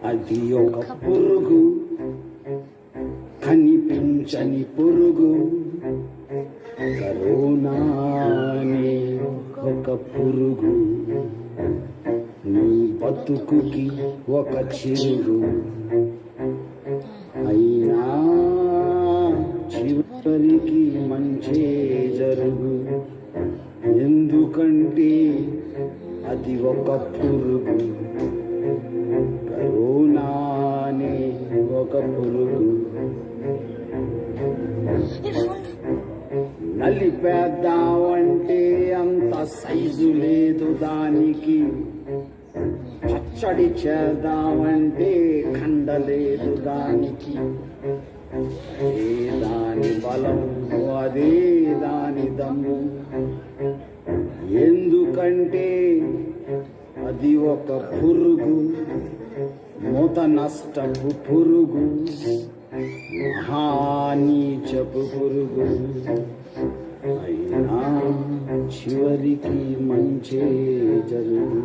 అది ఒక పురుగు, కనిపించని పురుగు. కరోనా అనే ఒక పురుగు నీ బతుకుకి ఒక చిరుగు. అయినా చివరికి మంచే జరుగు, ఎందుకంటే అది ఒక పురుగు. కరోనా అనే ఒక పురుగు. నలిపేద్దామంటే అంత సైజు లేదు దానికి, పచ్చడి చేద్దామంటే కండలేదు దానికి. అదే దాని బలం, అదే దాని దమ్ము. ఎందుకంటే అది ఒక పురుగు, మూత నష్టపు పురుగు, మహానీచపు పురుగు. అయినా చివరికి మంచే జరుగు.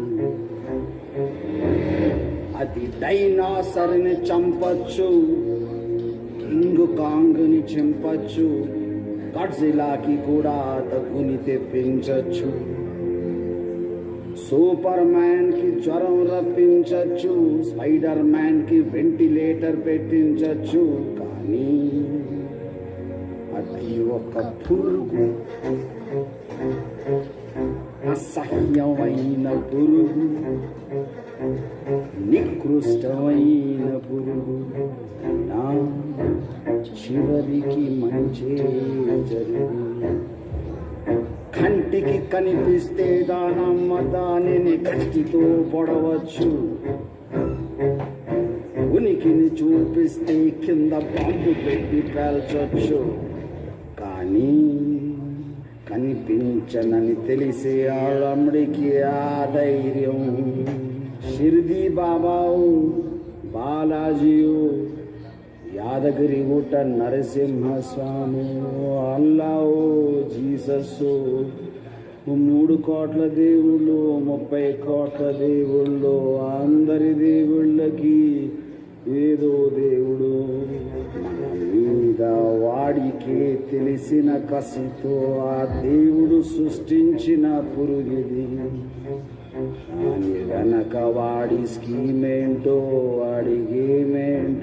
అది డైనాసర్ని చంపచ్చు, కింగ్ కాంగ్ని చింపచ్చు, గడ్జిలాకి కూడా దగ్గుని తెప్పించచ్చు, సూపర్ మ్యాన్ కి జ్వరం రప్పించచ్చు, స్పైడర్ మ్యాన్ కి వెంటిలేటర్ పెట్టించచ్చు. కానీ అది ఒక పురుగు, అసహ్యమైన పురుగు, నికృష్టమైన పురుగు. నా చివరికి మంచే జరుగు. కంటికి కనిపిస్తే దానమ్మ దానిని కత్తితో పొడవచ్చు, ఉనికిని చూపిస్తే కింద బాంబు పెట్టి పేల్చొచ్చు. కానీ కనిపించనని తెలిసే ఆళ్ళమ్మడికి ఆ ధైర్యం. షిర్దీ బాబావు, బాలాజీయు, యాదగిరి గుట్ట నరసింహస్వామి, అల్లావు, జీసస్సు, 3 కోట్ల దేవుళ్ళు, 30 కోట్ల దేవుళ్ళు, అందరి దేవుళ్ళకి ఏదో దేవుడు. మన మీద వాడికే తెలిసిన కసితో ఆ దేవుడు సృష్టించిన పురుగిది. దాని వెనక వాడి స్కీమేంటో, వాడి గేమేంటో